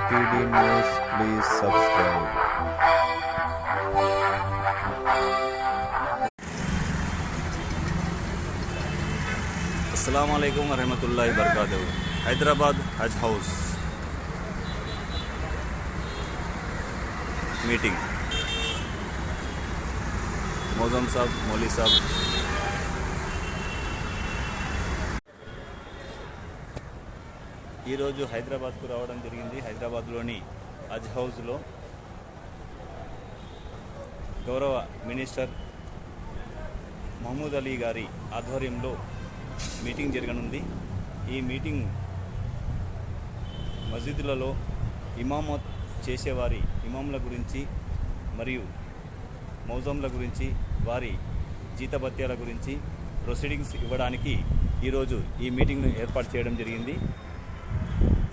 TD News, please subscribe. अस्सलामु अलैकुम वरहमतुल्लाहि वबरकातुहू। हैदराबाद हज हाउस मीटिंग मौजम साहब, मौली साहब, ఈరోజు హైదరాబాద్కు రావడం జరిగింది. హైదరాబాద్లోని హజ్ హౌస్లో గౌరవ మినిస్టర్ మహమూద్ అలీ గారి ఆధ్వర్యంలో మీటింగ్ జరగనుంది. ఈ మీటింగ్ మసీదులలో ఇమామత్ చేసేవారి ఇమాంల గురించి మరియు మౌజంల గురించి, వారి జీతభత్యాల గురించి ప్రొసీడింగ్స్ ఇవ్వడానికి ఈరోజు ఈ మీటింగ్ను ఏర్పాటు చేయడం జరిగింది.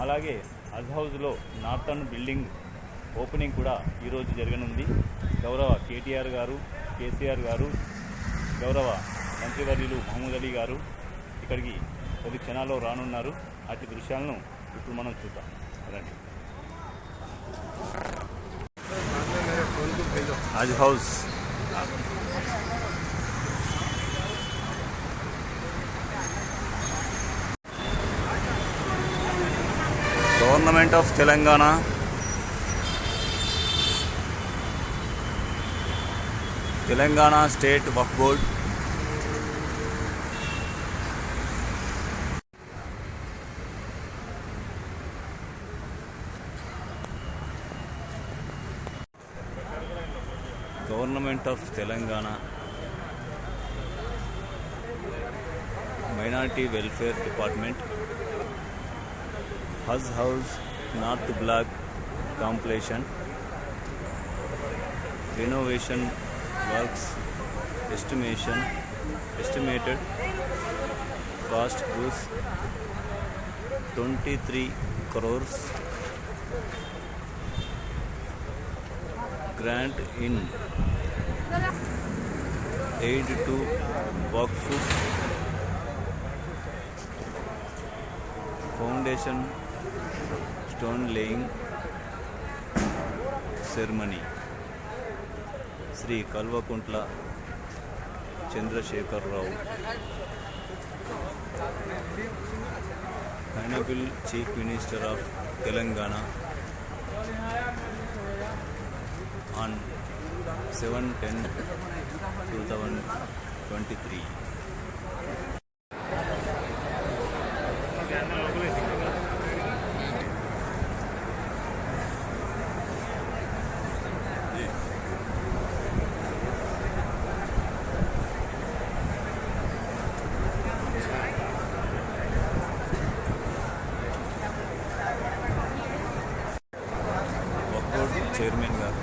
అలాగే హజ్ హౌస్లో నార్థన్ బిల్డింగ్ ఓపెనింగ్ కూడా ఈరోజు జరగనుంది. గౌరవ కేటీఆర్ గారు, కేసీఆర్ గారు, గౌరవ మంత్రివర్యులు మహమూద్ అలీ గారు ఇక్కడికి కొద్ది క్షణాల్లో రానున్నారు. అతి దృశ్యాలను ఇప్పుడు మనం చూద్దాం. రండి. Haj house government of Telangana Telangana state Waqf board government of Telangana minority welfare department Haj house north block completion renovation works estimated cost is 23 crores. Grant in aid to Waqf Foundation stone laying ceremony. Shri Kalvakuntla Chandrashekar Rao, Honorable Chief Minister of Telangana on 7/10/2023. Chairman గారు,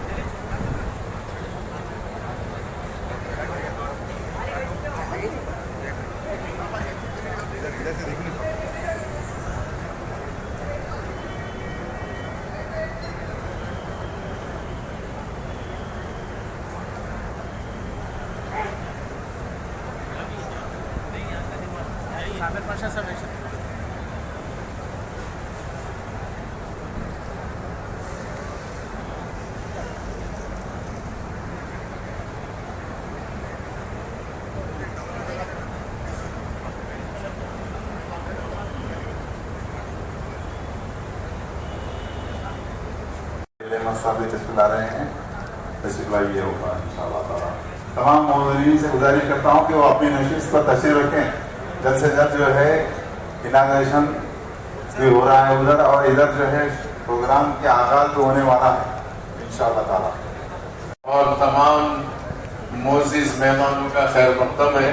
ला रहे हैं, फैसला ये होगा इंशाअल्लाह ताला। तमाम मौजूदीन से गुजारिश करता हूँ कि वो अपनी नशिस्त पर तशरीफ रखें। जल्द से जल्द जो है इनाग्रेशन भी हो रहा है उधर, और इधर जो है प्रोग्राम के आगाज भी होने वाला है इंशाअल्लाह ताला। और तमाम मोअज़्ज़िज़ मेहमानों का खैर मक़दम है।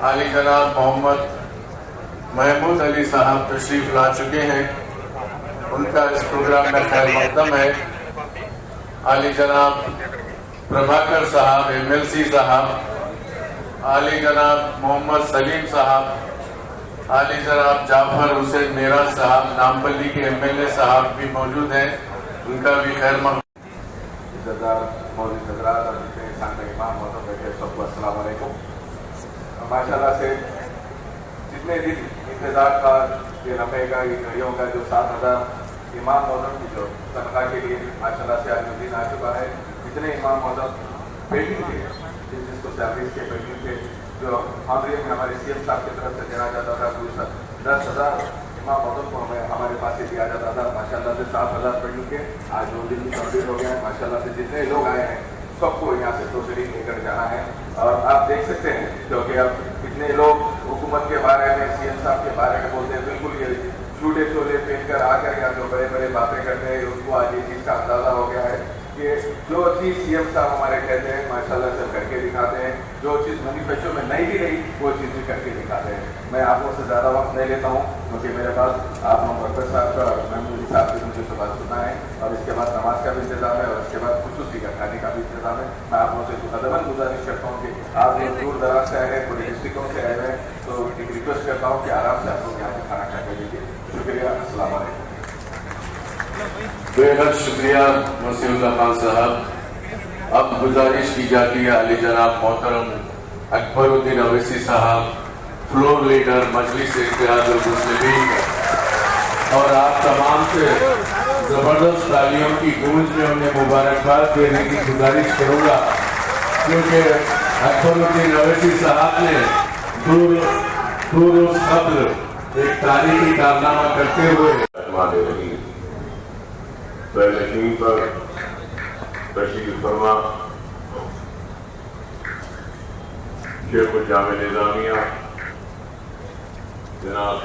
आली जनाब मोहम्मद महमूद अली साहब तशरीफ ला चुके हैं, उनका इस प्रोग्राम में खैर मक़दम है। आली जनाब प्रभाकर साहब, MLC साहब, आली जनाब मोहम्मद सलीम साहब, आली जनाब जाफर हुसैन मेरा साहब, नामपल्ली के MLA साहब भी मौजूद हैं, उनका भी खैर मक़दम। माशाल्लाह से जितने दिन इंतजार का, ये लम्बे का, ये घड़ियों का जो 7,000 امام موزم کی جو تنخواہ کے لیے ماشاء اللہ سے الدین آ چکا ہے. جتنے امام موزم پیڈنگ کے جس کو سیلریز کے پیڈنگ کے جو آنریہ میں ہمارے سی ایم صاحب کی طرف سے دینا جاتا تھا 10,000 امام موزم کو ہمیں ہمارے پاس سے دیا جاتا تھا. ماشاء اللہ سے 7,000 پیڈنگ کے آج 2 دن کمپلیٹ ہو گیا ہے. ماشاء اللہ سے جتنے لوگ آئے ہیں سب کو یہاں سے پروسیڈنگ لے کر جانا ہے. اور آپ دیکھ سکتے ہیں کیونکہ اب کتنے لوگ حکومت کے بارے میں سی ایم صاحب کے بارے میں بولتے ہیں, بالکل یہ جھوٹے چھولے پہن کر آ کر یا جو بڑے بڑے باتیں کرتے ہیں ان کو آج یہ چیز کا اندازہ ہو گیا ہے کہ جو چیز سی ایم صاحب ہمارے کہتے ہیں ماشاء اللہ سے کر کے دکھاتے ہیں. جو چیز مینیفیسٹو میں نہیں بھی رہی وہ چیز بھی کر کے دکھاتے ہیں. میں آپ لوگوں سے زیادہ وقت نہیں لیتا ہوں کیونکہ میرے پاس آپ محمد صاحب کا محمود صاحب کی مجھے صبح سننا ہے اور اس کے بعد نماز کا بھی انتظام ہے اور اس کے بعد خصوصی کا کھانے کا بھی انتظام ہے. میں آپ لوگوں سے مقدماً گزارش کرتا ہوں کہ آپ لوگ دور دراز سے آئے ہیں, پورے ڈسٹرکٹوں سے آئے ہیں, تو ایک ریکویسٹ کرتا ہوں کہ آرام سے آپ لوگ یہاں سے کھانا کھا کے لیجیے. شکریہ. السلام علیکم. بے حد شکریہ وسیع اللہ خان صاحب. اب گزارش کی جاتی ہے علی جناب محترم اکبر الدین اویسی صاحب, فلور لیڈر مجلس اتحاد المسلمین, اور آپ تمام سے زبردست تالیوں کی گونج میں انہیں مبارکباد دینے کی گزارش کروں گا کیونکہ اکبر الدین اویسی صاحب نے دو روز قبل ایک تاریخی کارنامہ کرتے ہوئے فیض پر تشریف فرما شیخ الجامع نظامیہ جناب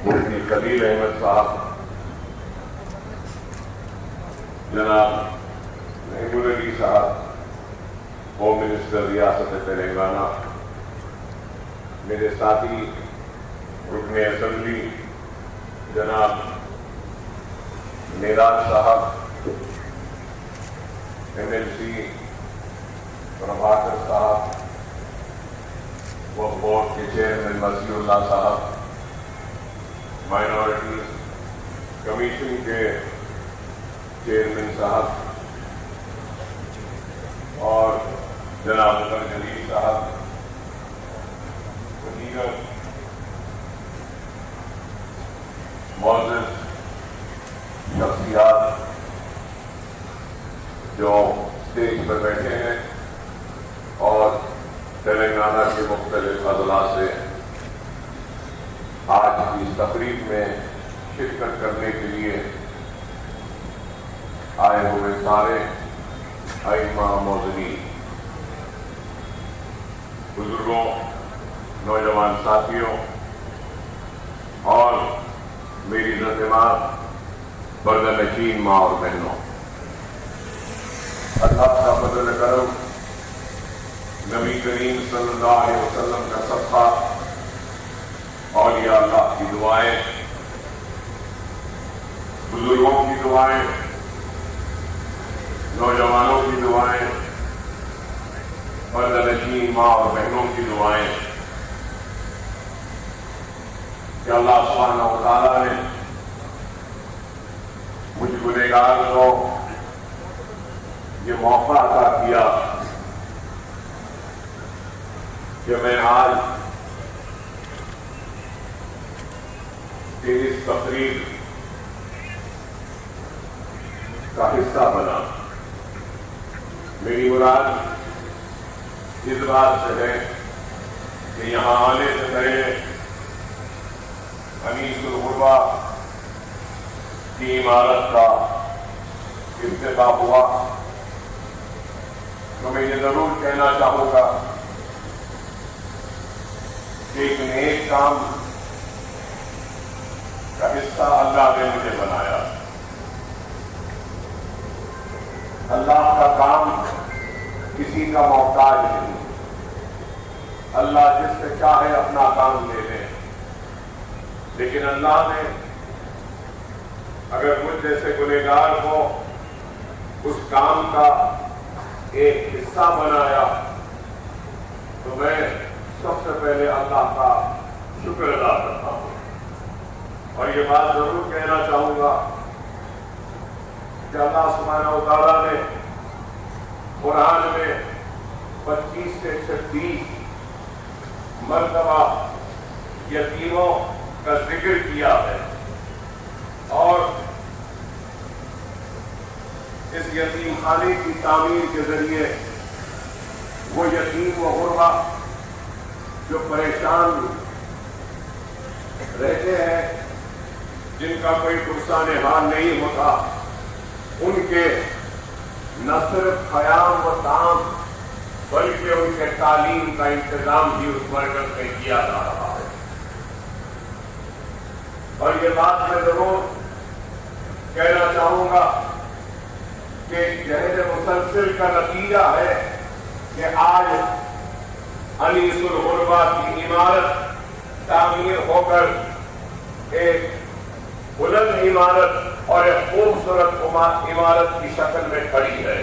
مفتی خلیل احمد صاحب, جناب محمود علی صاحب ہوم منسٹر ریاست تلنگانہ, میرے ساتھی رکن اسمبلی جناب میراج صاحب, MLC پربھاکر صاحب, وقف بورڈ کے چیئرمین مسیح اللہ صاحب, مائنورٹی کمیشن کے چیئرمین صاحب اور جناب عمر جلیل صاحب, دیگر معزز شخصیات جو اسٹیج پر بیٹھے ہیں اور تلنگانہ کے مختلف اضلاع سے آج کی اس تقریب میں شرکت کرنے کے لیے آئے ہوئے سارے ائمہ موذنین, بزرگوں, نوجوان ساتھیوں اور میری اعتماد بردہ نشین ماں اور بہنوں, اللہ کا فضل کرم, نبی کریم صلی اللہ علیہ وسلم کا صدقہ, اولیاء اللہ کی دعائیں, بزرگوں کی دعائیں, نوجوانوں کی دعائیں, بردہ نشین ماں اور بہنوں کی دعائیں کہ اللہ سبحانہ و تعالیٰ نے مجھ گنہگار کو یہ موقع عطا کیا کہ میں آج اس تقریب کا حصہ بنا. میری مراد اس بات سے ہے کہ یہاں آنے سے پہلے انیس الغربا کی عمارت کا افتتاح ہوا تو میں یہ ضرور کہنا چاہوں گا کہ ایک نیک کام کا حصہ اللہ نے مجھے بنایا. اللہ کا کام کسی کا محتاج نہیں, اللہ جس سے چاہے اپنا کام لے لے, لیکن اللہ نے اگر مجھ جیسے گنہگار کو اس کام کا ایک حصہ بنایا تو میں سب سے پہلے اللہ کا شکر ادا کرتا ہوں. اور یہ بات ضرور کہنا چاہوں گا کہ اللہ سبحانہ و تعالیٰ نے قرآن میں 25 سے 36 مرتبہ یتیموں کا ذکر کیا ہے اور इस यतीम खाने की तामीर के जरिए वो यतीम व गुरबा जो परेशान रहते हैं, जिनका कोई पुरसाने हाल नहीं होता, उनके न सिर्फ ख़याम व ताम बल्कि उनके तालीम का इंतजाम भी उस मरकज में किया जा रहा है। और ये बात मैं जरूर कहना चाहूंगा कि जहद मुसलसिल का नतीजा है कि आज अनीसुल गुरबा की इमारत तामीर होकर एक बुलंद इमारत और एक खूबसूरत इमारत की शक्ल में खड़ी है।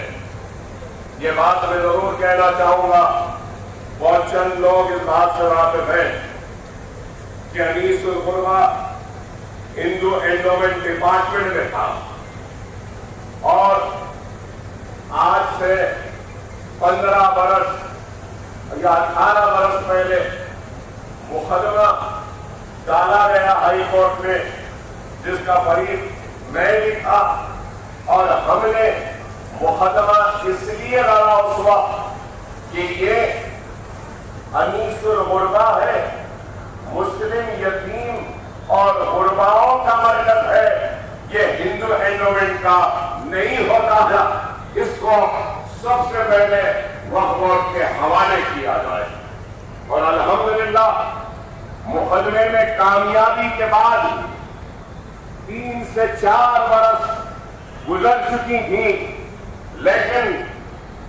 ये बात मैं जरूर कहना चाहूंगा, बहुत चंद लोग इस बात से वाकिफ हैं कि अनीसुल गुरबा हिंदू एंडोमेंट डिपार्टमेंट में था और आज से 15 बरस या 18 बरस पहले मुकदमा डाला गया हाई कोर्ट में, जिसका फरीक मैं भी था और हमने मुकदमा इसलिए डाला उस वक्त कि ये अनीसुल गुरबा है, मुस्लिम यतीम और गुरबाओं का मरकज है, ये हिंदू एंडोमेंट का नहीं होता है। इसको सबसे पहले वक्फ बोर्ड के हवाले किया जाए और अल्हम्दुलिल्लाह मुकदमे में कामयाबी के बाद 3 से 4 बरस गुजर चुकी थी, लेकिन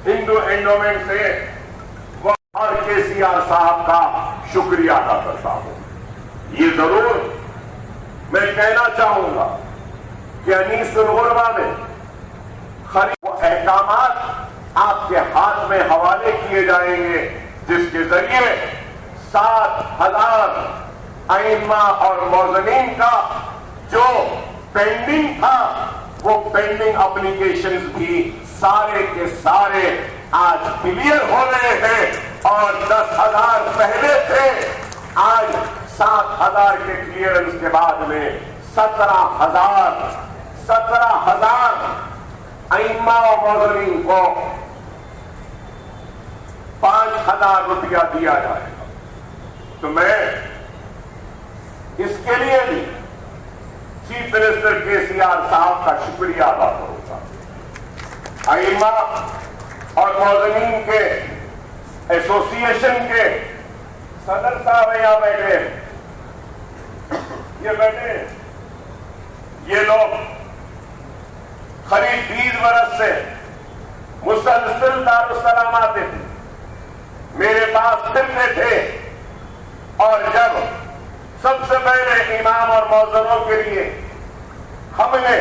हिंदू एंडोमेंट से वो और केसीआर साहब का शुक्रिया अदा करता हूं। ये जरूर मैं कहना चाहूंगा कि अनीसुल गुरबा में खरीद वो अहकामात आपके हाथ में हवाले किए जाएंगे, जिसके जरिए 7,000 आइम्मा और मौज़नीन का जो पेंडिंग था, वो पेंडिंग एप्लीकेशंस भी सारे के सारे आज क्लियर हो रहे हैं और 10,000 पहले थे, आज 7,000 के क्लियरेंस के बाद में 17,000 आइम्मा और मौज़नीन को 5,000 रुपया दिया जाएगा। तो मैं इसके लिए भी चीफ मिनिस्टर केसीआर साहब का शुक्रिया अदा करूंगा। आइम्मा और मौज़नीन के एसोसिएशन के सदर साहब यहां बैठे, ये बैठे, ये लोग करीब 20 बरस से मुसलसल दारुस्सलाम आते थे, मेरे पास फिरते थे और जब सबसे पहले इमाम और मौज़नों के लिए हमने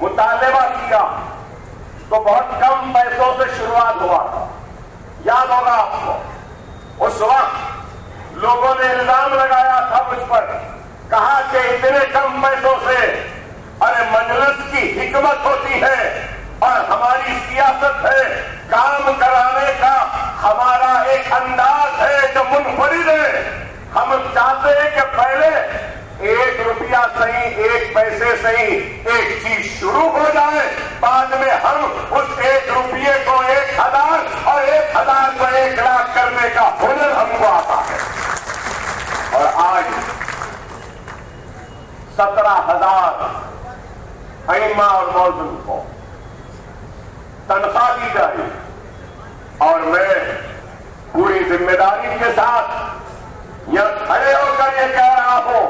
मुतालबा किया तो बहुत कम पैसों से शुरुआत हुआ था। याद होगा आपको, उस वक्त लोगों ने इल्जाम लगाया था मुझ पर, कहा कि इतने कम पैसों से, अरे मजलिस की हिकमत होती है और हमारी सियासत है, काम कराने का हमारा एक अंदाज है जो मुनफरिद है। हम चाहते हैं कि पहले 1 रुपया सही, 1 पैसे सही एक चीज शुरू हो जाए, बाद में हम उस 1 रुपये को 1,000 और 1,000 को 1 लाख करने का हुनर हमको आता है। और आज 17,000 आइम्मा और मौज़ून को तनख्वाह दी जाए और मैं पूरी जिम्मेदारी के साथ यहां खड़े होकर ये कह रहा हूं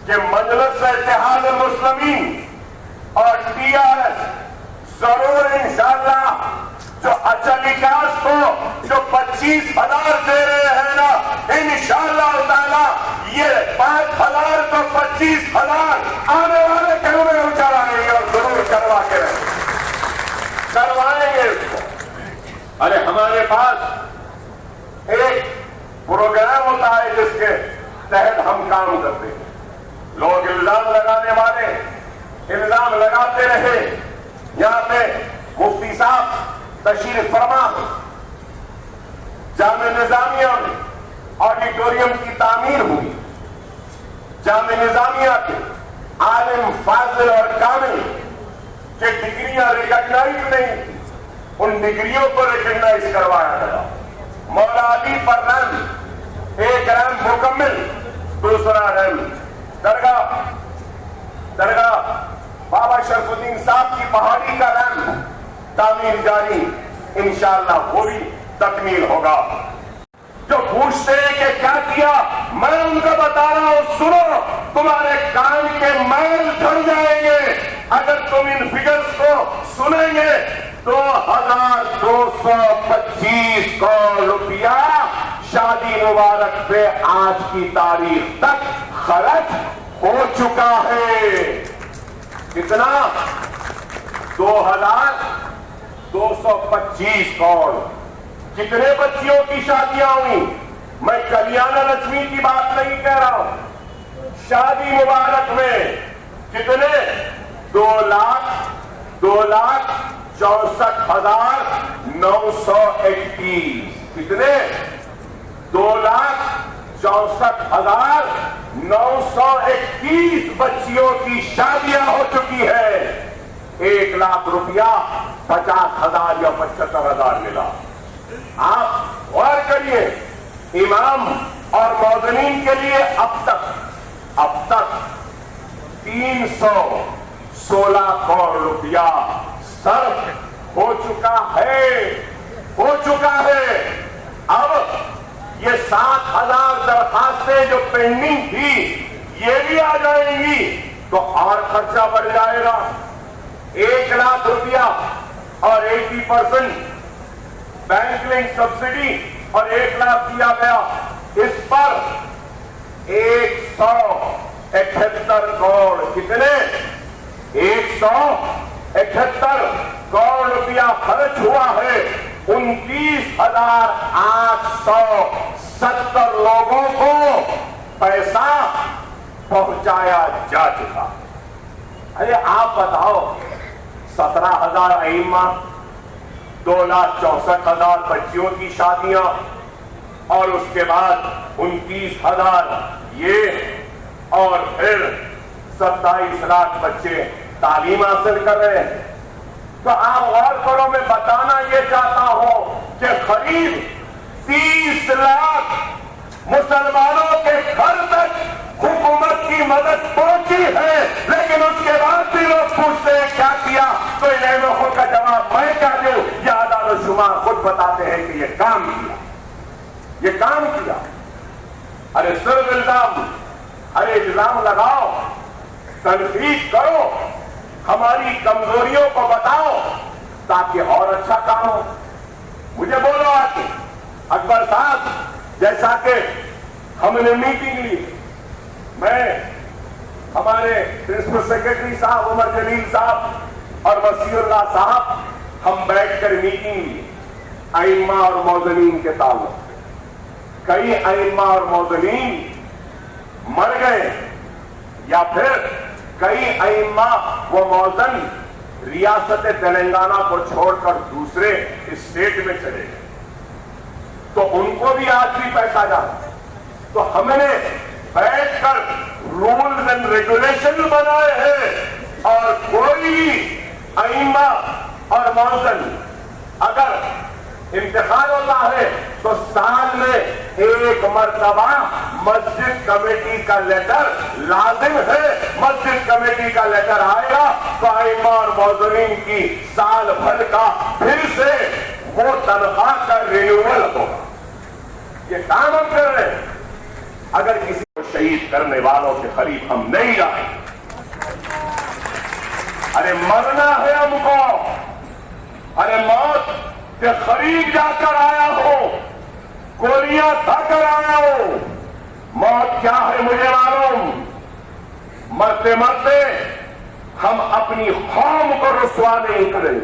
कि मजलिस इत्तेहाद मुस्लिमीन और टीआरएस जरूर इंशाअल्लाह जो अचल विकास को जो 25,000 दे रहे हैं ना, इंशाअल्लाह ताला ये 5,000 तो 25,000 आने वाले कल में हम कराएंगे और जरूर करवा के करवाएंगे इसको। अरे हमारे पास एक प्रोग्राम होता है जिसके तहत हम काम करते हैं। लोग इल्जाम लगाने वाले इल्जाम लगाते रहे। यहां पे मुफ्ती साहब तशरीफ फरमा, जामे निजामिया में ऑडिटोरियम की तामीर हुई, जामे निजामिया के आलिम फाजिल और कामिल کہ ڈگریاں ریکگنائز نہیں، ان ڈگریوں کو ریکگنائز کروایا گیا. مولا علی پر رحم، ایک رحم مکمل، دوسرا رحم درگاہ بابا شرف الدین صاحب کی پہاڑی کا رحم تعمیر جاری، انشاءاللہ وہ بھی تکمیل ہوگا. جو پوچھتے ہیں کہ کیا کیا، میں ان کو بتا رہا ہوں، سنو، تمہارے کان کے میل جھڑ جائیں گے اگر تم ان فگرز کو سنیں گے. 2225 کروڑ روپیہ شادی مبارک پہ آج کی تاریخ تک خرچ ہو چکا ہے. کتنا؟ 2225 کروڑ. کتنے بچیوں کی شادیاں ہوئی؟ میں کلیانہ لکشمی کی بات نہیں کہہ رہا ہوں. شادی مبارک میں کتنے؟ 2,64,921. کتنے؟ 2,64,921 بچیوں کی شادیاں ہو چکی ہے. 1 لاکھ روپیہ 50,000 یا 75,000 ملا. آپ غور کریے، امام اور مؤذنین کے لیے اب تک 316 کروڑ روپیہ صرف ہو چکا ہے. اب یہ 7,000 درخواستیں جو پینڈنگ تھی یہ بھی آ جائیں گی تو اور خرچہ بڑھ جائے گا. 1 لاکھ روپیہ اور 80% بینک لنک سبسڈی اور 1 لاکھ دیا گیا. اس پر 178 کروڑ. کتنے؟ 178 کروڑ روپیہ خرچ ہوا ہے. 29,870 لوگوں کو پیسہ پہنچایا جا چکا. ارے آپ بتاؤ، 17,000 ائمہ، 2,64,000 بچیوں کی شادیاں، اور اس کے بعد 29,000 یہ، اور پھر 27 لاکھ بچے تعلیم حاصل کر رہے ہیں. تو آپ غور کرو، میں بتانا یہ چاہتا ہوں کہ قریب 30 لاکھ مسلمانوں کے گھر تک حکومت کی مدد پہنچی ہے. لیکن اس کے بعد بھی لوگ پوچھتے ہیں کیا کیا، تو ان لوگوں کا جواب میں کیا دوں؟ یہ اعداد و شمار خود بتاتے ہیں کہ یہ کام کیا. ارے صرف الزام لگاؤ، تنقید کرو، ہماری کمزوریوں کو بتاؤ تاکہ اور اچھا کام ہو. مجھے بولو آج اکبر صاحب، جیسا کہ ہم نے میٹنگ لی، میں ہمارے پرنسپل سیکرٹری صاحب عمر جلیل صاحب اور وسیع اللہ صاحب، ہم بیٹھ کر میٹنگ لی ائمہ اور مؤذنین کے تعلق. کئی ائمہ اور مؤذنین مر گئے، یا پھر کئی ائمہ و مؤذن ریاست تلنگانہ کو چھوڑ کر دوسرے اسٹیٹ میں چلے گئے، تو ان کو بھی آج بھی پیسہ جاتا. تو ہم نے بیٹھ کر رولز اینڈ ریگولیشن بنائے ہیں، اور کوئی ائمہ اور مؤذن اگر انتقال ہوتا ہے تو سال میں 1 مرتبہ مسجد کمیٹی کا لیٹر لازم ہے. مسجد کمیٹی کا لیٹر آئے گا تو ائمہ اور مؤذنین کی سال بھر کا پھر سے وہ تنخواہ کا رینیول ہوگا. یہ کام ہم کر رہے ہیں. اگر کسی کو شہید کرنے والوں کے قریب ہم نہیں جائیں، ارے مرنا ہے ہم کو، ارے موت کے قریب جا کر آیا ہو، گولیاں کھا کر آیا ہو. موت کیا ہے مجھے معلوم. مرتے مرتے ہم اپنی قوم کو رسوا نہیں کریں.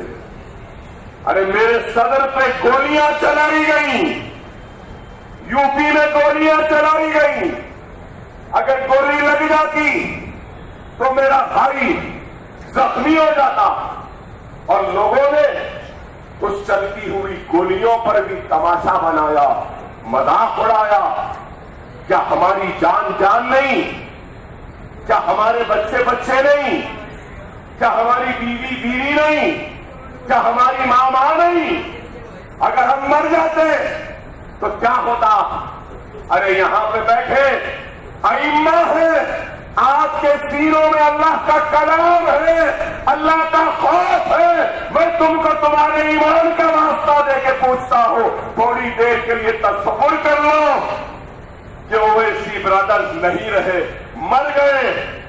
ارے میرے صدر پہ گولیاں چلائی گئی، یو پی میں گولیاں چلائی گئی. اگر گولی لگ جاتی تو میرا بھائی زخمی ہو جاتا، اور لوگوں نے اس چلتی ہوئی گولیوں پر بھی تماشا بنایا، مذاق اڑایا. کیا ہماری جان نہیں؟ کیا ہمارے بچے نہیں؟ क्या हमारी बीवी बीवी नहीं? क्या हमारी माँ नहीं? अगर हम मर जाते तो क्या होता? अरे यहां पे बैठे अइम्मा है, आपके सीनों में अल्लाह का कलाम है, अल्लाह का खौफ है। मैं तुमको तुम्हारे ईमान का वास्ता दे के पूछता हूं, थोड़ी देर के लिए तसव्वुर कर लो कि ओवैसी ब्रदर्स नहीं रहे, मर गए,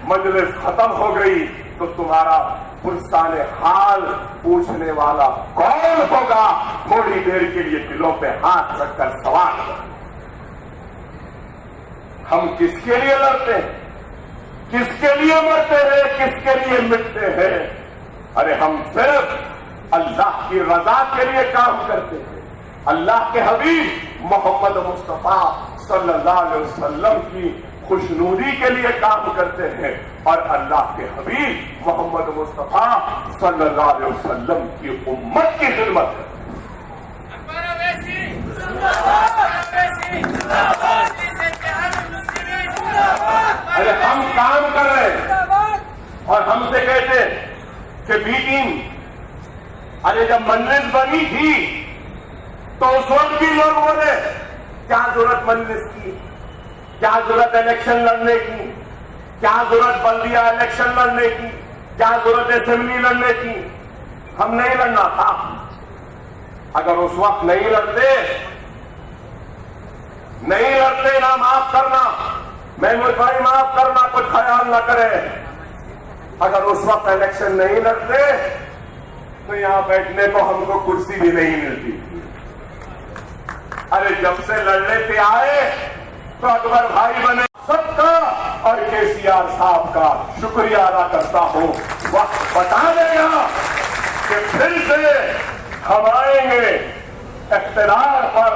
मजलिस खत्म हो गई, तो तुम्हारा पुरसाने हाल पूछने वाला कौन होगा? थोड़ी देर के लिए दिलों पे हाथ रखकर सवाल करो। हम किसके लिए लड़ते हैं? किसके लिए मरते हैं? किसके लिए मिटते हैं? अरे हम सिर्फ अल्लाह की रजा के लिए काम करते हैं। अल्लाह के हबीब मोहम्मद मुस्तफा सल्लल्लाहु अलैहि वसल्लम की खुशनूदी के लिए काम करते हैं और अल्लाह के हबीब मोहम्मद मुस्तफा सल्लल्लाहु अलैहि वसल्लम की उम्मत की खिदमत करते हैं। अरे हम काम कर रहे हैं और हमसे कहते हैं कि मीटिंग, अरे जब मजलिस बनी थी तो उस वक्त भी लोग बोले क्या जरूरत मजलिस की, क्या जरूरत इलेक्शन लड़ने की, क्या जरूरत बल्दिया इलेक्शन लड़ने की, क्या जरूरत असेंबली लड़ने की? हम नहीं लड़ना था। अगर उस वक्त नहीं लड़ते ना माफ करना, महमूद भाई माफ करना, कुछ ख्याल ना करे। अगर उस वक्त इलेक्शन नहीं लड़ते तो यहां बैठने को हमको कुर्सी भी नहीं मिलती। अरे जब से लड़ने पे आए तो अकबर भाई बने। सबका और केसीआर साहब का शुक्रिया अदा करता हूं। वक्त बता देगा कि फिर से हम आएंगे इख्तियार पर।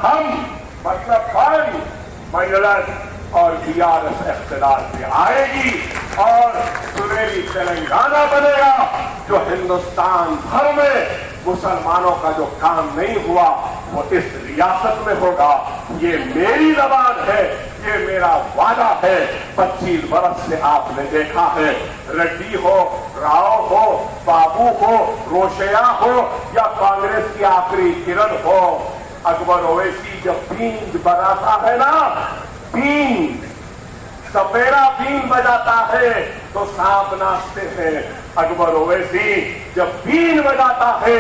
हम मतलब भाई मजलिस और बीआरएस इख्तियार पे आएगी और सुनहरी तेलंगाना बनेगा, जो हिंदुस्तान भर में मुसलमानों का जो काम नहीं हुआ वो इस रियासत में होगा। ये मेरी जबान है, ये मेरा वादा है। 25 बरस से आपने देखा है, रेड्डी हो, राव हो, बाबू हो, रोशया हो या कांग्रेस की आखिरी किरण हो, अकबर ओवैसी जब बीन बजाता है ना, बीन सपेरा बीन बजाता है तो सांप नाचते हैं। अकबर ओवैसी जब बीन बजाता है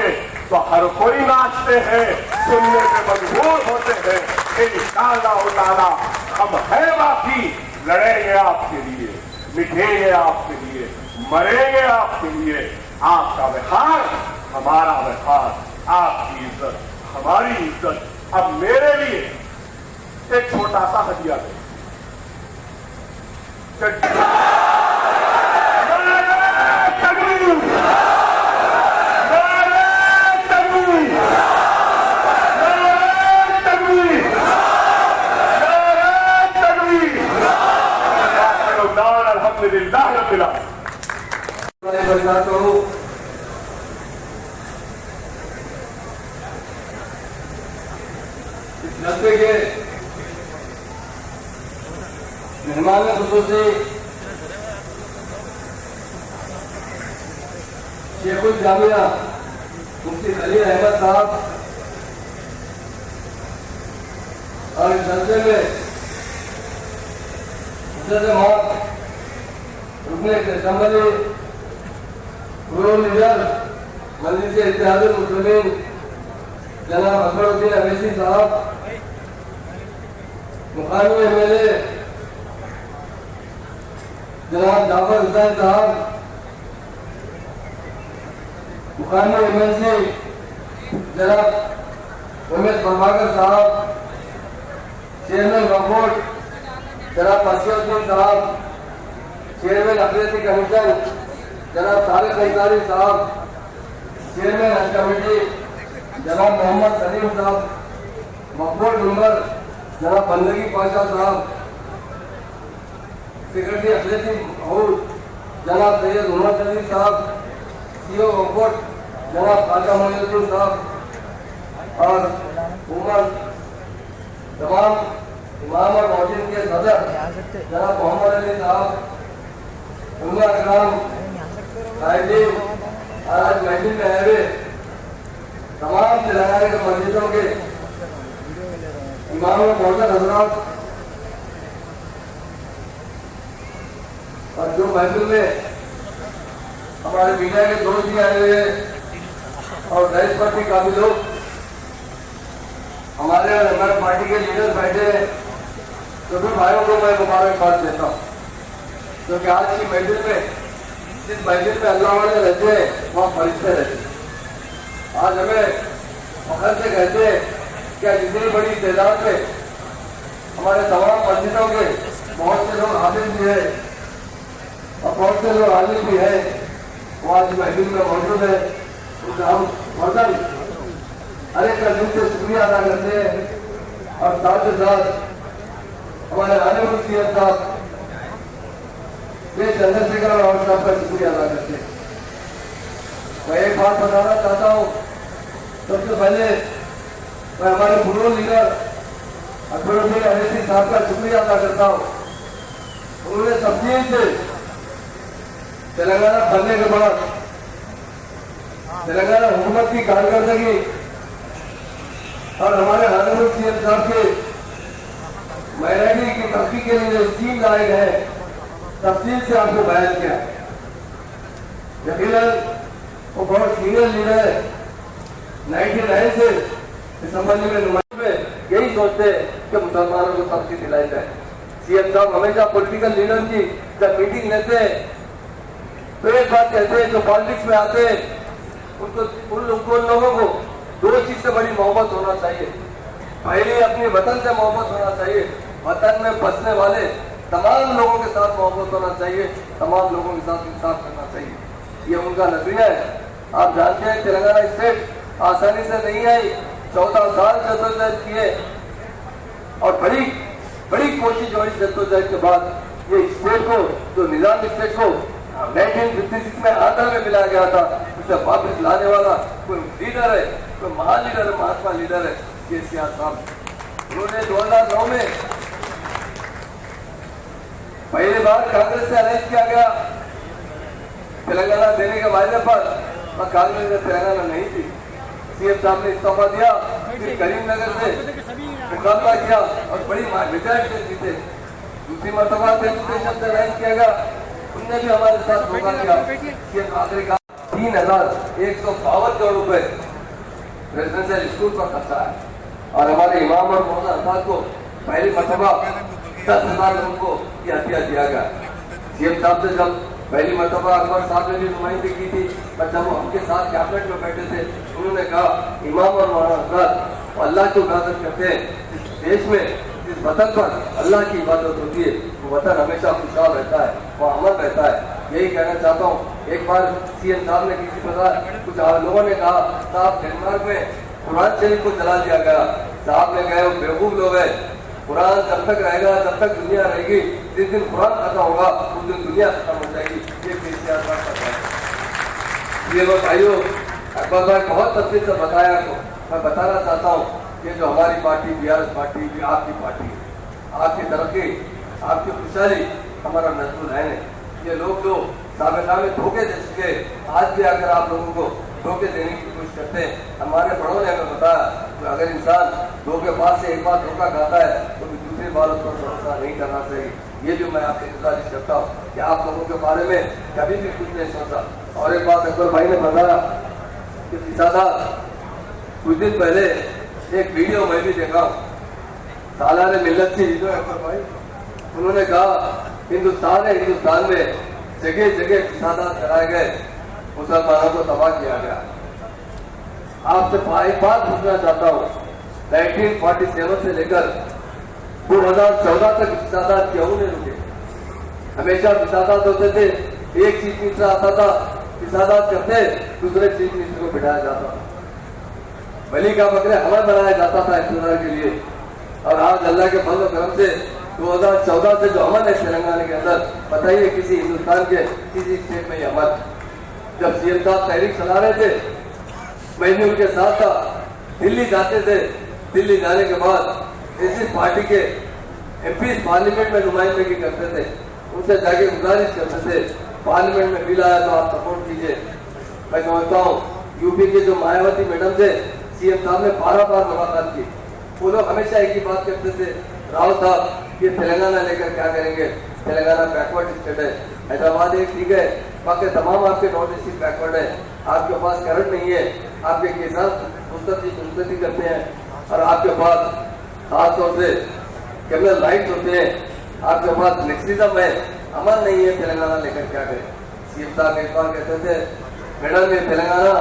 तो हर कोई नाचते हैं, सुनने पे मजबूर होते हैं। इंशाअल्लाह ताला हम है बाकी, लड़ेंगे आपके लिए, मिटेंगे आपके लिए, मरेंगे आपके लिए। आपका विहार हमारा विहार, आपकी इज्जत हमारी इज्जत। अब मेरे लिए एक छोटा सा हदिया दे। इस जलसे के मेहमान खुसूसी शेखुल जामिया मुफ्ती खलील अहमद साहब और इस जलसे में रुकने असम्बली प्रो लीडर मजलिस इत्तेहादुल मुस्लिमीन जनाब अकबरुद्दीन अवैसी साहब, मुकामी एमएलए जनाब जाफर हुसैन साहब, मुकामी एमएलसी जनाब उमेश प्रभाकर साहब, चेयरमैन वकोर्ट जनाब मसीहुद्दीन साहब, चेयरमैन अखिलती कमीशन जनाब तारिक अंसारी साहब, चेयरमैन हज कमेटी जनाब मोहम्मद सलीम साहब, मकबूल मेंबर जनाब बंदगी पाशा साहब, सेक्रेटरी अखिलती हाउस जनाब सैयद उमर अली साहब, सीओ वकोर्ट जनाब खाजा मोइनुद्दीन साहब और उमर तमाम इमाम और मौजूद के सदर जनाब मोहम्मद अली साहब, उम्मा अकराम आज महफिल में आए हुए तमाम तेलंगाना के मस्जिदों के इमाम और मौजूद हजरात और जो महफिल में हमारे मीडिया के दोस्त भी आए हुए और राइस पार्टी काफी लोग हमारे और हमारे पार्टी के लीडर बैठे हैं, तो फिर भाइयों को मैं मुबारकबाद देता हूँ, क्योंकि आज की महफिल में जिस महफिल में अल्लाह वाले रहते हैं वहाँ फरिश्ते रहते हैं। आज हमें फखर से कहते हैं कि इतनी बड़ी तादाद में हमारे तमाम मस्जिदों के बहुत से लोग हाजिर भी है और बहुत से लोग हाजिर भी है, वो आज महफिल में मौजूद है। उनका हम फर्जन हर एक का दिल से शुक्रिया अदा करते हैं और साथ ही साथ हमारे आने वाले सीएम साहब चंद्रशेखर राव साहब का शुक्रिया अदा करते हैं। मैं एक बात बताना चाहता हूँ, सबसे पहले मैं हमारे पूर्व लीडर अकबरुद्दीन अवैसी साहब का शुक्रिया अदा करता हूँ। उन्होंने तब्दील से तेलंगाना बनने के बाद तेलंगाना हुकूमत की कारकर्दगी और हमारे हानूर सीएम साहब के माइनॉरिटी की तरक्की के लिए जो स्कीम लाए गए तफसील से आपको बयान किया। यकीनन वो बहुत सीनियर लीडर है, 99 से इस संबंध में नुमाइंदे में यही सोचते हैं कि मुसलमानों को तरक्की दिलाई जाए। सीएम साहब हमेशा पॉलिटिकल लीडर की जब मीटिंग लेते हैं तो एक बात कहते हैं, जो पॉलिटिक्स में आते हैं उनको उन लोगों को दो चीज से बड़ी मोहब्बत होना चाहिए। पहले अपने वतन से मोहब्बत होना चाहिए, वतन में बसने वाले तमाम लोगों के साथ मोहब्बत होना चाहिए, तमाम लोगों के साथ इंसाफ करना चाहिए। ये उनका नजरिया है। आप जानते हैं तेलंगाना स्टेट आसानी से नहीं आई, 14 साल जद्दोजहद किए और बड़ी कोशिश हुई जद्दोजहद के बाद ये स्टेट को, जो निजाम स्टेट को 1956 में आंध्र में मिला गया था, उसे वापस लाने वाला कोई लीडर है, कोई महान लीडर है, महात्मा लीडर है केसीआर साहब। उन्होंने 2009 में पहली बार कांग्रेस से अरेंज किया गया तेलंगाना देने के वायदे पर, और कांग्रेस में तेलंगाना नहीं थी। सीएम साहब ने इस्तीफा दिया, फिर करीमनगर से मुकाबला किया और बड़ी मेजॉरिटी से जीते। दूसरी मरतबा तेलुगुदेशम से अरेंज किया गया, उनने भी हमारे साथ धोखा किया। सीएम आखिरी का 3,152 करोड़ रुपए रेजिडेंशियल स्कूल पर खर्चा है और हमारे इमाम और मौलाना अल्फाज को पहली मरतबा 10,000 लोगों को यह हथिया दिया गया। सीएम साहब से जब पहली मरतबा अकबर साहब ने भी नुमाइंदगी की थी, पर जब वो उनके साथ कैबिनेट में बैठे थे, उन्होंने कहा इमाम और मौलाना अल्फाज अल्लाह की इबादत करते हैं। इस देश में जिस वतन पर अल्लाह की इबादत होती है वो वतन हमेशा खुशहाल रहता है, वो अमन रहता है। यही कहना चाहता हूँ। एक बार सीएम साहब ने किसी प्रकार कुछ लोगों ने कहा साहब डेनमार्क में कुरान शरीफ को जला दिया गया। साहब ने कहा बेवकूफ लोग है, कुरान जब तक रहेगा जब तक दुनिया रहेगी, जिस दिन कुरान खत्म होगा उस दिन दुनिया खत्म हो जाएगी। ये केसीआर का पता है। ये लोग भाइयों अकबर भाई बहुत तफसील से बताया आपको। मैं बताना चाहता हूँ ये जो हमारी पार्टी बीआरएस पार्टी, आपकी पार्टी, आपकी तरक्की, आपकी खुशहाली हमारा नजमुल है। ये लोग जो साबिक़ा में धोखे दे चुके, आज भी अगर आप लोगों को धोखे देने की कोशिश करते हैं, हमारे बड़ों ने हमें बताया कि अगर इंसान धोखेबाज से एक बार धोखा खाता है तो दूसरी बार उस पर भरोसा नहीं करना चाहिए। ये जो मैं आपसे गुजारिश करता हूँ कि आप लोगों के बारे में कभी भी कुछ नहीं सोचा। और एक बात अकबर भाई ने बताया कि पिसादा कुछ दिन पहले एक वीडियो मैं भी देखा, सालाने मिल्लत की वीडियो अकबर भाई, उन्होंने कहा हिंदुस्तान में जगह जगह फिसादात कराए गए, मुसलमानों को तबाह किया गया। आपसे एक बात पूछना चाहता हूँ, 1947 से लेकर 2014 तक फिसादात क्यों नहीं रुके? हमेशा फिसादात होते थे, एक चीफ मिनिस्टर आता था, फिसादात करते, दूसरे चीफ मिनिस्टर को बिठाया जाता, बलि का बकरे हमें बनाया जाता था इस्तेमाल के लिए। और आज अल्लाह के फजल करम से 2014 से जो अमन है तेलंगाना के अंदर, बताइए किसी हिंदुस्तान के किसी स्टेट में अमन? जब सीएम साहब तहरीक चला रहे थे, मैं भी उनके साथ था, दिल्ली जाते थे, दिल्ली जाने के बाद इसी पार्टी के एमपी पार्लियामेंट में नुमाइंदगी करते थे, उनसे जाके गुजारिश करते थे पार्लियामेंट में बिल आया तो आप सपोर्ट कीजिए। मैं समझता हूँ यूपी के जो मायावती मैडम थे, सीएम साहब ने 12 बार मुलाकात की। वो लोग हमेशा एक ही बात करते थे, राव साहब ये तेलंगाना लेकर क्या करेंगे, तेलंगाना बैकवर्ड स्टेट है, हैदराबाद एक ठीक है, बाकी तमाम आपके नॉर्थ ईस्ट बैकवर्ड है, आपके पास करंट नहीं है, आपके किसान मुस्तती करते हैं, और आपके पास खास तौर से कैमरल राइट्स होते हैं, आपके पास नेक्सिज्म है, अमन नहीं है, तेलंगाना लेकर क्या करें। सीएम साहब एक बार कहते थे, मैडम ये तेलंगाना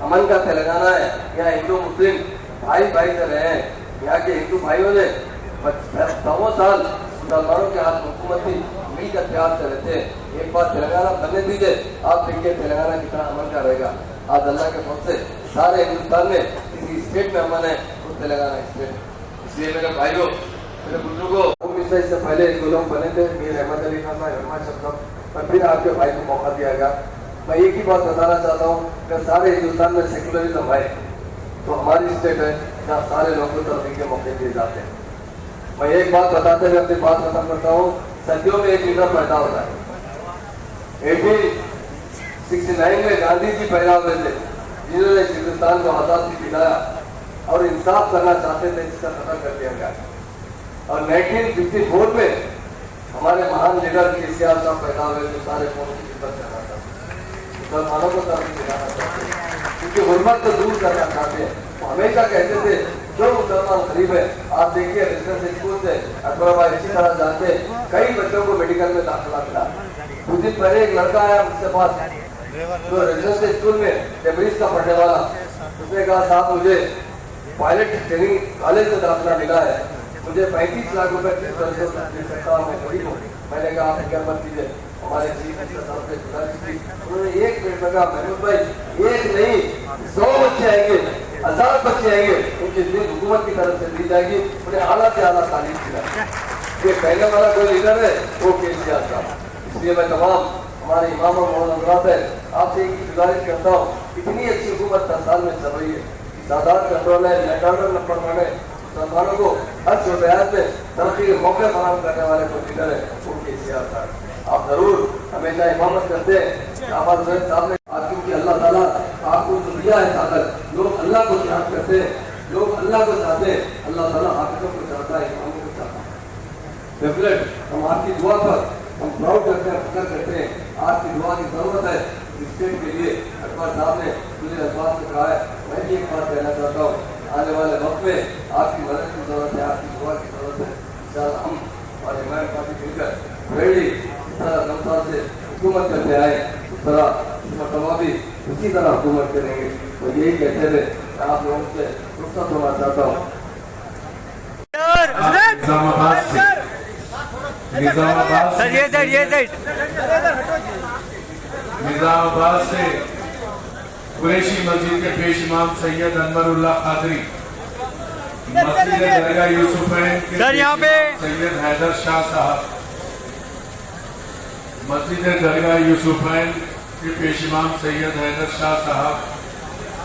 अमन का तेलंगाना है, यहाँ हिंदू मुस्लिम भाई भाई से रहे हैं, यहाँ के हिंदू भाइयों ने 100 साल मुसलमानों के हाथ हुकूमत थी, मिलकर प्यार से रहते हैं। एक बार तेलंगाना बनने दीजिए, आप देखिए तेलंगाना कितना अमन का रहेगा। आज अल्लाह के फौज से सारे हिंदुस्तान में किसी स्टेट में अमन है वो तेलंगाना स्टेट। इसलिए मेरे भाइयों, मेरे बुजुर्गों, होम मिनिस्टर से पहले एक लोग बने थे, मीर अहमद अली खान, रहमान शब्द, पर फिर आपके भाई को मौका दिया गया। मैं एक ही बात बताना चाहता हूँ कि सारे हिंदुस्तान में सेकुलरिज्म है तो हमारी स्टेट है जहाँ सारे लोगों को तरक्की के मौके दिए जाते हैं। मैं एक बात बताते हुए अपनी बात खत्म करता हूँ, सदियों में एक लीडर पैदा होता है। 1869 में गांधी जी पैदा हुए थे, जिन्होंने हिंदुस्तान को आजादी दिलाया और इंसाफ करना चाहते थे, जिसका कत्ल कर दिया गया। और 1954 में हमारे महान लीडर केसीआर साहब पैदा हुए, जो सारे कौम की खिदमत करना चाहते, मुसलमानों को तरक्की दिलाना चाहते, क्योंकि गुर्बत को दूर करना चाहते हैं। हमेशा कहते थे जो मुसलमान गरीब है, आप देखिए रेजिडेंशियल स्कूल से अकबर भाई इसी तरह जाते, कई बच्चों को मेडिकल में दाखिला मिला। कुछ दिन पहले एक लड़का आया मुझसे पास, जो रेजिडेंशियल स्कूल में टेबरिज का पढ़ने वाला, उसने कहा साहब मुझे पायलट ट्रेनिंग कॉलेज में दाखिला मिला है, मुझे 35 लाख रुपए मैं गरीब हूँ। मैंने कहा आप क्या मत कीजिए, हमारे चीफ मिनिस्टर साहब से गुजारिश की, उन्होंने एक मिनट में कहा महमूद भाई एक नहीं 100 बच्चे आएंगे, 1000 बच्चे आएंगे, उनकी फीस हुकूमत की तरफ से दी जाएगी, उन्हें आला से आला तालीम दिलाएगी। ये कहने वाला कोई लीडर है वो केसीआर साहब। इसलिए मैं तमाम हमारे इमाम और मौलाना है आपसे एक गुजारिश करता हूँ, इतनी अच्छी हुकूमत 10 साल में चल रही है, सादात कंट्रोल है, लैंड नंबर 1 है, मुसलमानों को हर शोबयात में तरक्की के मौके फराहम करने वाले कोई लीडर है वो केसीआर साहब। आप जरूर हमेशा इमामत करते हैं। आबाद साहब ने आज क्योंकि अल्लाह ताला आपको जो दिया है ताकत, लोग अल्लाह को याद करते हैं, लोग अल्लाह को चाहते हैं, अल्लाह ताला हाफिज़ों को चाहता है, इमामों को चाहता है। डेफिनेट हम आपकी दुआ पर हम प्राउड करते हैं, फिक्र करते हैं, आपकी दुआ की जरूरत है इस स्टेट के लिए। अकबर साहब ने मुझे अल्फाज से कहा है, मैं भी एक बात कहना चाहता हूँ, आने वाले वक्त में आपकी मदद की जरूरत है, आपकी दुआ की जरूरत है। इंशाअल्लाह हम और इमरान पार्टी मिलकर रेडी इस तरह नमसार से हुकूमत करते आए, उस तरह भी उसी तरह हुकूमत करेंगे। तो यही कहते हुए आप लोगों से रुखसत होना चाहता हूँ। निजामाबाद से कुरैशी मस्जिद के पेश इमाम सैयद अनवरुल्लाह कादरी, मस्जिद दरगाह यूसुफैन के सैयद हैदर शाह साहब, मस्जिद दरगाह यूसुफैन के पेश इमाम सैयद हैदर शाह साहब,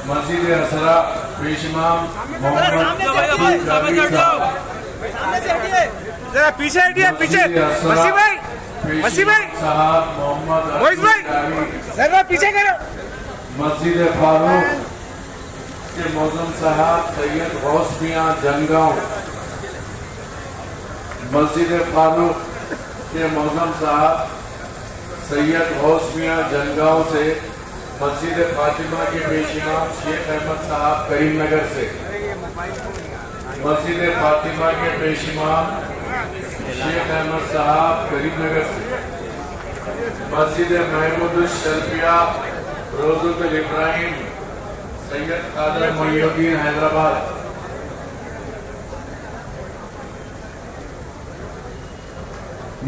मस्जिद असरा पेश इमाम मोहम्मद पीछे हटिए, पीछे वसीम भाई साहब, मोहम्मद पीछे करो। मस्जिद फारूक के मौजम साहब सैयद गौस मियां जनगांव, मस्जिद फारूक के मौजम साहब सैयद गौस मियां जनगांव से, मस्जिद फातिमा के पेश इमाम शेख अहमद साहब करीमनगर से, मस्जिद फातिमा के पेश इमाम शेख अहमद साहब करीमनगर से, मस्जिद महमूद शर्फिया रोजुल इब्राहिम सैयद कादर मोइनुद्दीन हैदराबाद,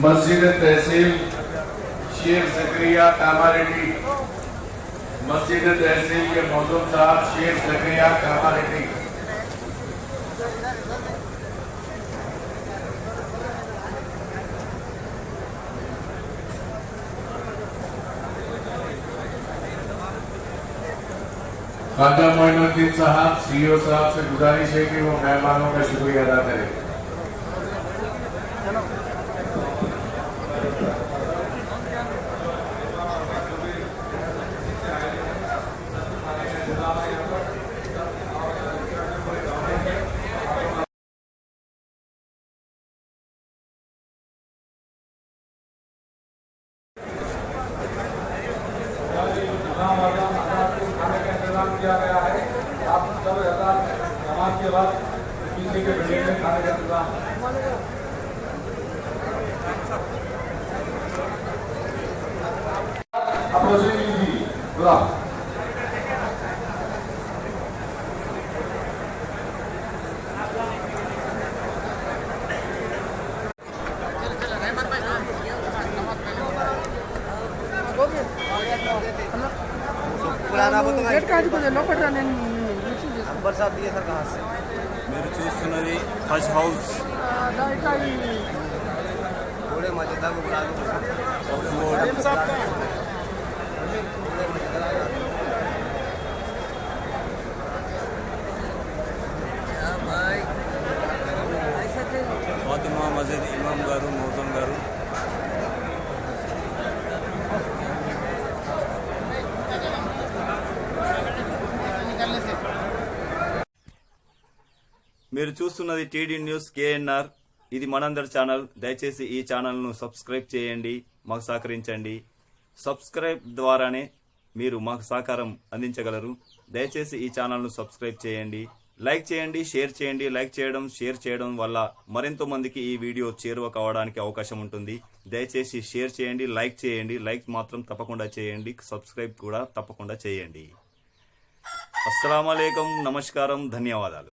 मस्जिद तहसील शेख जकरिया कामारेड्डी, मस्जिद तहसील के मौजूद साहब शेख जकरिया कामारेड्डी, ख्वाजा मोइनुद्दीन साहब सीईओ साहब से गुजारिश है कि वो मेहमानों का शुक्रिया अदा करें। किया गया है। आप सब नमाज के बाद पीछे के बिल्डिंग में खाने का इंतजाम మీరు చూస్తున్నది హజ్ హౌస్ ఫాతిమా మస్జిద్ ఇమాం గారు మౌజం గారు మీరు చూస్తున్నది టీడీ న్యూస్ కేఎన్ఆర్. ఇది మనందరి ఛానల్. దయచేసి ఈ ఛానల్ను సబ్స్క్రైబ్ చేయండి, మాకు సహకరించండి. సబ్స్క్రైబ్ ద్వారానే మీరు మాకు సహకారం అందించగలరు. దయచేసి ఈ ఛానల్ను సబ్స్క్రైబ్ చేయండి, లైక్ చేయండి, షేర్ చేయండి. లైక్ చేయడం, షేర్ చేయడం వల్ల మరింత మందికి ఈ వీడియో చేరువ కావడానికి అవకాశం ఉంటుంది. దయచేసి షేర్ చేయండి, లైక్ చేయండి. లైక్ మాత్రం తప్పకుండా చేయండి, సబ్స్క్రైబ్ కూడా తప్పకుండా చేయండి. అస్సలాము అలైకుం, నమస్కారం, ధన్యవాదాలు.